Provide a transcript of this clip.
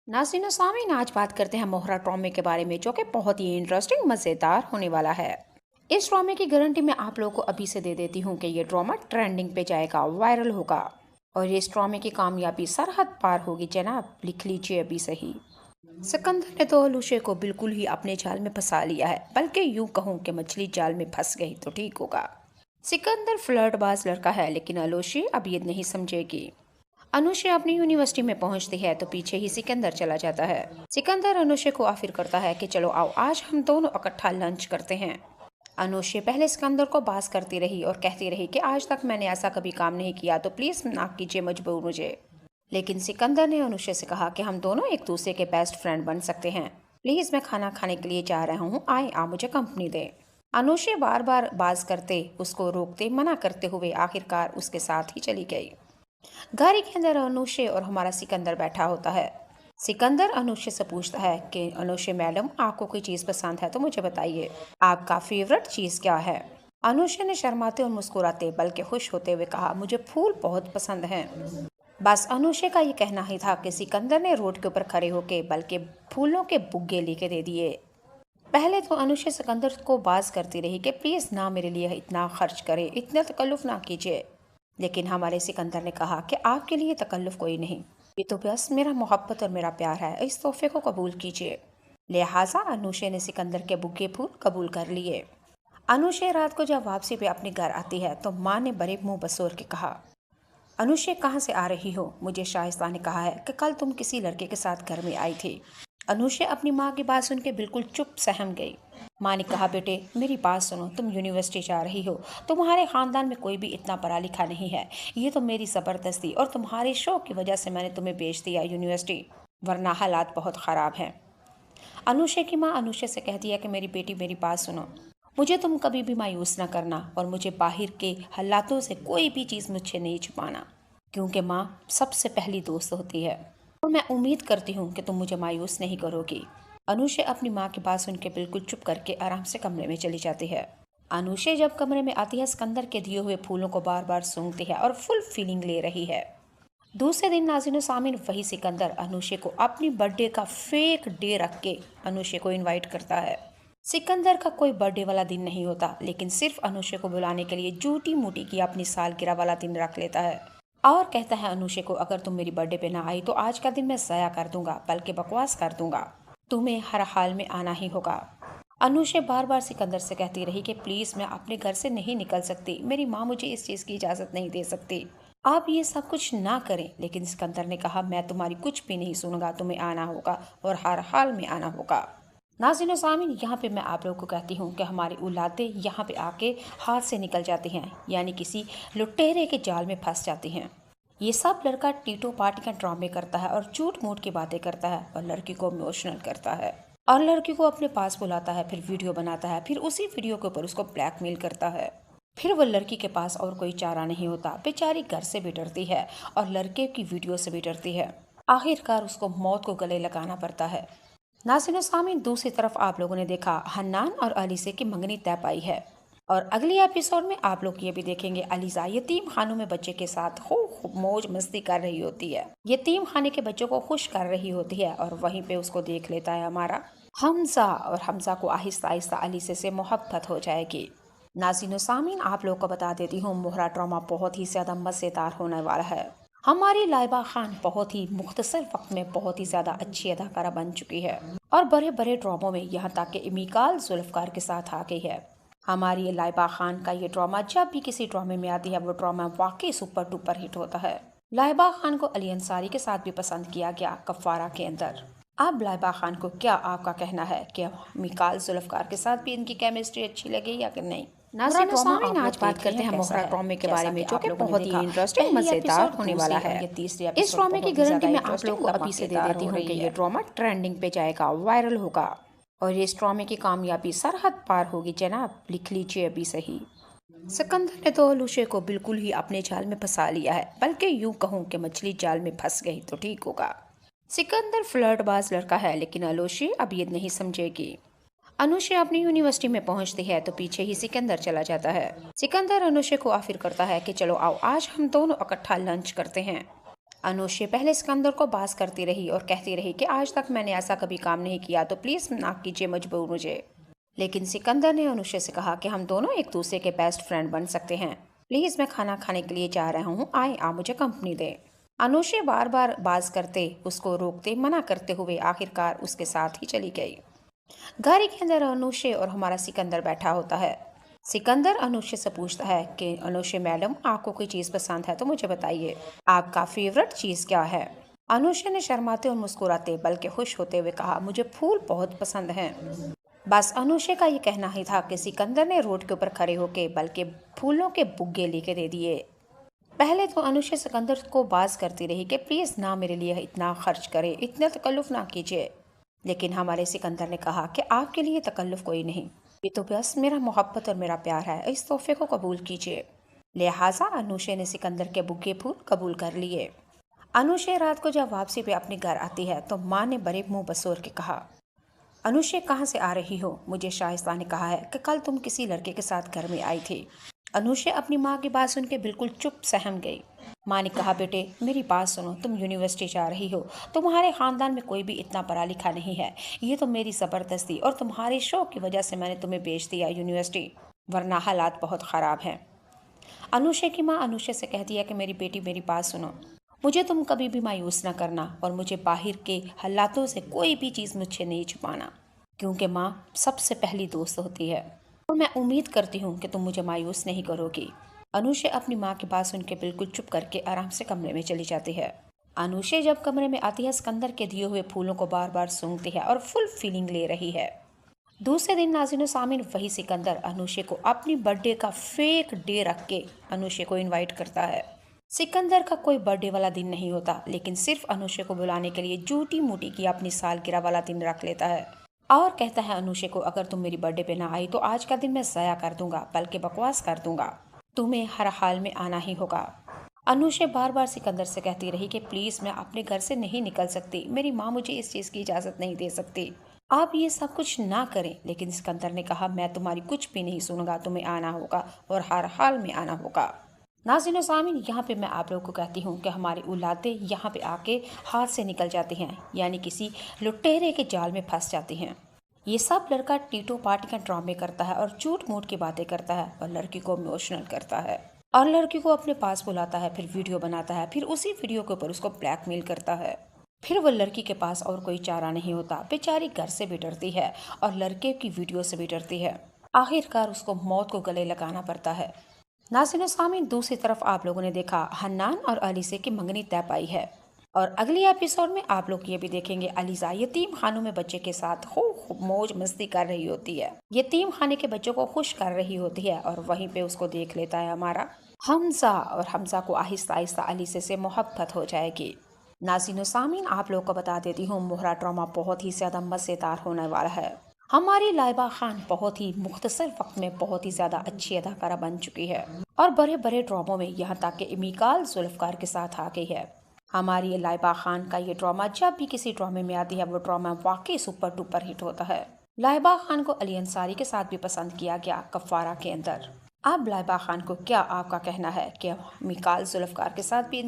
नाज़रीन सामीन, आज बात करते हैं मोहरा ट्रॉमे के बारे में, जो कि बहुत ही इंटरेस्टिंग मज़ेदार होने वाला है। इस ड्रामे की गारंटी मैं आप लोगों को अभी से दे देती हूँ कि ये ड्रामा ट्रेंडिंग पे जाएगा, वायरल होगा और इस ड्रामे की कामयाबी सरहद पार होगी। जनाब, लिख लीजिए अभी से ही। सिकंदर ने तो अलूशे को बिल्कुल ही अपने जाल में फंसा लिया है, बल्कि यूं कहूँ कि मछली जाल में फंस गई तो ठीक होगा। सिकंदर फ्लर्टबाज लड़का है, लेकिन अलूशी अब ये नहीं समझेगी। अनुषे अपनी यूनिवर्सिटी में पहुंचती है तो पीछे ही सिकंदर चला जाता है। सिकंदर अनुषे को ऑफर करता है कि चलो आओ, आज हम दोनों इकट्ठा लंच करते हैं। अनुषे पहले सिकंदर को बात करती रही और कहती रही कि आज तक मैंने ऐसा कभी काम नहीं किया, तो प्लीज ना कीजिए मजबूर मुझे। लेकिन सिकंदर ने अनुषे से कहा कि हम दोनों एक दूसरे के बेस्ट फ्रेंड बन सकते हैं। प्लीज, मैं खाना खाने के लिए जा रहा हूँ, आए आप मुझे कंपनी दे। अनुषे बार बार बाज करते, उसको रोकते, मना करते हुए आखिरकार उसके साथ ही चली गई। गाड़ी के अंदर अनुषे और हमारा सिकंदर बैठा होता है। सिकंदर अनुषे से पूछता है कि अनुषे मैडम, आपको कोई चीज़ पसंद है तो मुझे बताइए, आपका फेवरेट चीज़ क्या है। अनुषे ने शर्माते और मुस्कुराते बल्कि खुश होते हुए कहा, मुझे फूल बहुत पसंद हैं। बस अनुषे का ये कहना ही था कि सिकंदर ने रोड के ऊपर खड़े होके बल्कि फूलों के बुग्गे लेके दे दिए। पहले तो अनुषे सिकंदर को बाज करती रही कि प्लीज़ ना मेरे लिए इतना खर्च करे, इतना तकल्लुफ़ ना कीजिए। लेकिन हमारे सिकंदर ने कहा कि आपके लिए तकल्लुफ़ कोई नहीं, ये तो बस मेरा मोहब्बत और मेरा प्यार है, इस तोहफे को कबूल कीजिए। लिहाजा अनुषे ने सिकंदर के बुग्गे फूल कबूल कर लिए। अनुषे रात को जब वापसी पे अपने घर आती है तो माँ ने बड़े मुंह बसोर के कहा, अनुषे कहाँ से आ रही हो। मुझे शाइस्ता ने कहा है कि कल तुम किसी लड़के के साथ घर में आई थी। अनुषे अपनी माँ की बात सुन के बिल्कुल चुप सहम गई। माँ ने कहा, बेटे मेरी बात सुनो, तुम यूनिवर्सिटी जा रही हो, तुम्हारे खानदान में कोई भी इतना पढ़ा लिखा नहीं है, ये तो मेरी ज़बरदस्ती और तुम्हारे शौक की वजह से मैंने तुम्हें भेज दिया यूनिवर्सिटी, वरना हालात बहुत ख़राब हैं। अनुषे की माँ अनुषे से कहती है कि मेरी बेटी मेरी बात सुनो, मुझे तुम कभी भी मायूस ना करना और मुझे बाहर के हालातों से कोई भी चीज़ मुझसे नहीं छुपाना, क्योंकि माँ सबसे पहली दोस्त होती है और मैं उम्मीद करती हूँ कि तुम मुझे मायूस नहीं करोगी। अनुषे अपनी माँ की बात सुन के बिल्कुल चुप करके आराम से कमरे में चली जाती है। अनुषे जब कमरे में आती है, सिकंदर के दिए हुए फूलों को बार बार सूंघती है और फुल फीलिंग ले रही है। दूसरे दिन नाज़रीन सामीन, वही सिकंदर अनुषे को अपनी बर्थडे का फेक डे रख के अनुषे को इनवाइट करता है। सिकंदर का कोई बर्थडे वाला दिन नहीं होता, लेकिन सिर्फ अनुषे को बुलाने के लिए झूठी मूठी की अपनी सालगिरह वाला दिन रख लेता है और कहता है अनुषे को, अगर तुम मेरी बर्थडे पे ना आई तो आज का दिन मैं ज़ाया कर दूंगा, बल्कि बकवास कर दूंगा, तुम्हें हर हाल में आना ही होगा। अनुषे बार बार सिकंदर से कहती रही कि प्लीज़ मैं अपने घर से नहीं निकल सकती, मेरी माँ मुझे इस चीज़ की इजाज़त नहीं दे सकती, आप ये सब कुछ ना करें। लेकिन सिकंदर ने कहा, मैं तुम्हारी कुछ भी नहीं सुनूंगा, तुम्हें आना होगा और हर हाल में आना होगा। नाज़रीन सामीन, यहाँ पे मैं आप लोगों को कहती हूँ कि हमारी औलादें यहाँ पे आके हाथ से निकल जाती हैं, यानी किसी लुटेरे के जाल में फंस जाती हैं। ये सब लड़का टीटो पार्टी का ड्रामे करता है और झूठ मूठ की बातें करता है और लड़की को इमोशनल करता है और लड़की को अपने पास बुलाता है, फिर वीडियो बनाता है, फिर उसी वीडियो के ऊपर उसको ब्लैकमेल करता है। फिर वो लड़की के पास और कोई चारा नहीं होता, बेचारी घर से भी डरती है और लड़के की वीडियो से भी डरती है। आखिरकार उसको मौत को गले लगाना पड़ता है। नाज़रीन सामीन, दूसरी तरफ आप लोगों ने देखा हन्नान और अलीसे की मंगनी तय पाई है और अगले एपिसोड में आप लोग ये भी देखेंगे अलीजा यतीम खानों में बच्चे के साथ खूब मौज मस्ती कर रही होती है, यतीम खाने के बच्चों को खुश कर रही होती है और वहीं पे उसको देख लेता है हमारा हमजा और हमजा को आहिस्ता आहिस्ता अलीसे से मोहब्बत हो जाएगी। नाज़रीन सामीन, आप लोग को बता देती हूँ मोहरा ड्रामा बहुत ही ज्यादा मजेदार होने वाला है। हमारी लाइबा खान बहुत ही मुख्तसर वक्त में बहुत ही ज्यादा अच्छी अदाकारा बन चुकी है और बड़े बड़े ड्रामों में यहाँ तक कि इमिकाल जुल्फकार के साथ आ गई है। हमारी ये लाइबा खान का ये ड्रामा जब भी किसी ड्रामे में आती है वो ड्रामा वाकई सुपर डुपर हिट होता है। लाइबा खान को अली अंसारी के साथ भी पसंद किया गया कफारा के अंदर। अब लाइबा खान को क्या आपका कहना है कि मिकाल जुल्फकार के साथ भी इनकी केमिस्ट्री अच्छी लगी या कि नहीं। नाज़रीन सामीन, आज बात करते हैं मोहरा ड्रामे के बारे में, जो कि बहुत ही इंटरेस्टिंग मजेदार होने वाला है। इस ड्रामे की गारंटी मैं आप लोगों को अभी से दे देती हूँ कि ये ड्रामा ट्रेंडिंग पे जाएगा, वायरल होगा और इस ड्रामे की कामयाबी सरहद पार होगी। जनाब, लिख लीजिए अभी से ही। सिकंदर ने तो अलूशे को बिल्कुल ही अपने जाल में फंसा लिया है, बल्कि यूं कहूँ कि मछली जाल में फंस गई तो ठीक होगा। सिकंदर फ्लर्टबाज लड़का है, लेकिन अलूशी अब ये नहीं समझेगी। अनुषे अपनी यूनिवर्सिटी में पहुंचती है तो पीछे ही सिकंदर चला जाता है। सिकंदर अनुषे को ऑफर करता है कि चलो आओ, आज हम दोनों इकट्ठा लंच करते हैं। अनुष्य पहले सिकंदर को बात करती रही और कहती रही कि आज तक मैंने ऐसा कभी काम नहीं किया, तो प्लीज ना कीजिए मजबूर मुझे। लेकिन सिकंदर ने अनुष्य से कहा कि हम दोनों एक दूसरे के बेस्ट फ्रेंड बन सकते हैं। प्लीज मैं खाना खाने के लिए जा रहा हूँ, आए आप मुझे कंपनी दें। अनुष्य बार बार बात करते, उसको रोकते, मना करते हुए आखिरकार उसके साथ ही चली गई। घर के अंदर अनुष्य और हमारा सिकंदर बैठा होता है। सिकंदर अनुष्य से पूछता है कि अनुष्य मैडम, आपको कोई चीज पसंद है तो मुझे बताइए, आपका फेवरेट चीज क्या है। अनुष्य ने शर्माते और मुस्कुराते बल्कि खुश होते हुए कहा, मुझे फूल बहुत पसंद हैं। बस अनुष्य का ये कहना ही था कि सिकंदर ने रोड के ऊपर खड़े होके बल्कि फूलों के बुग्गे लेके दे दिए। पहले तो अनुष्य सिकंदर को बात करती रही कि प्लीज ना मेरे लिए इतना खर्च करे, इतना तकल्लुफ ना कीजिए। लेकिन हमारे सिकंदर ने कहा कि आपके लिए तकल्लुफ कोई नहीं, ये तो बस मेरा मोहब्बत और मेरा प्यार है, इस तोहफे को कबूल कीजिए। लिहाजा अनुष्य ने सिकंदर के बुग्गे फूल कबूल कर लिए। अनुष्य रात को जब वापसी पे अपने घर आती है तो माँ ने बड़े मुंह बसोर के कहा, अनुष्य कहाँ से आ रही हो? मुझे शाइस्ता ने कहा है कि कल तुम किसी लड़के के साथ घर में आई थी। अनुष्य अपनी माँ की बात सुन के बिल्कुल चुप सहम गई। माँ ने कहा, बेटे मेरी बात सुनो, तुम यूनिवर्सिटी जा रही हो, तुम्हारे खानदान में कोई भी इतना पढ़ा लिखा नहीं है, ये तो मेरी ज़बरदस्ती और तुम्हारे शौक की वजह से मैंने तुम्हें भेज दिया यूनिवर्सिटी, वरना हालात बहुत ख़राब हैं। अनुष्य की माँ अनुष्य से कहती है कि मेरी बेटी मेरी बात सुनो, मुझे तुम कभी भी मायूस ना करना और मुझे बाहर के हालातों से कोई भी चीज़ मुझसे नहीं छुपाना, क्योंकि माँ सबसे पहली दोस्त होती है और मैं उम्मीद करती हूँ कि तुम मुझे मायूस नहीं करोगी। अनुष्य अपनी माँ की बात सुन के बिल्कुल चुप करके आराम से कमरे में चली जाती है। अनुष्य जब कमरे में आती है, सिकंदर के दिए हुए फूलों को बार बार सूंघती है और फुल फीलिंग ले रही है। दूसरे दिन नाज़रीन और सामीन, वही सिकंदर अनुष्य को अपनी बर्थडे का फेक डे रख के अनुष्य को इनवाइट करता है। सिकंदर का कोई बर्थडे वाला दिन नहीं होता, लेकिन सिर्फ अनुष्य को बुलाने के लिए झूठी मूठी की अपनी सालगिरह वाला दिन रख लेता है और कहता है अनुष्य को, अगर तुम मेरी बर्थडे पे ना आई तो आज का दिन मैं ज़ाया कर दूंगा, बल्कि बकवास कर दूंगा, तुम्हें हर हाल में आना ही होगा। अनुष्य बार बार सिकंदर से कहती रही कि प्लीज़ मैं अपने घर से नहीं निकल सकती, मेरी माँ मुझे इस चीज़ की इजाज़त नहीं दे सकती, आप ये सब कुछ ना करें। लेकिन सिकंदर ने कहा, मैं तुम्हारी कुछ भी नहीं सुनूंगा, तुम्हें आना होगा और हर हाल में आना होगा। नाज़रीन सामीन, यहाँ पे मैं आप लोगों को कहती हूँ कि हमारी औलादें यहाँ पे आके हाथ से निकल जाती हैं, यानी किसी लुटेरे के जाल में फंस जाती हैं। ये सब लड़का टीटो पार्टी का ड्रामे करता है और झूठ मूठ की बातें करता है और लड़की को इमोशनल करता है और लड़की को अपने पास बुलाता है, फिर वीडियो बनाता है, फिर उसी वीडियो के ऊपर उसको ब्लैकमेल करता है। फिर वो लड़की के पास और कोई चारा नहीं होता, बेचारी घर से भी डरती है और लड़के की वीडियो से भी डरती है। आखिरकार उसको मौत को गले लगाना पड़ता है। नाज़रीन सामीन, दूसरी तरफ आप लोगों ने देखा हन्नान और अलीसे की मंगनी तय पाई है और अगली एपिसोड में आप लोग ये भी देखेंगे अलीजा यतीम खानों में बच्चे के साथ खूब मौज मस्ती कर रही होती है, यतीम खाने के बच्चों को खुश कर रही होती है और वहीं पे उसको देख लेता है हमारा हमजा और हमजा को आहिस्ता आहिस्ता अलीसे से मोहब्बत हो जाएगी। नाज़रीन सामीन, आप लोग को बता देती हूँ मोहरा ड्रामा बहुत ही ज्यादा मजेदार होने वाला है। हमारी लाइबा खान बहुत ही मुख्तसर वक्त में बहुत ही ज्यादा अच्छी अदाकारा बन चुकी है और बड़े बड़े ड्रामों में यहाँ तक कि मीकाल जुल्फकार के साथ आ गई है। हमारी लाइबा खान का ये ड्रामा जब भी किसी ड्रामे में आती है वो ड्रामा वाकई सुपर डुपर हिट होता है। लाइबा खान को अली अंसारी के साथ भी पसंद किया गया कफारा के अंदर। अब लाइबा खान को क्या आपका कहना है कि मीकाल जुल्फकार के साथ भी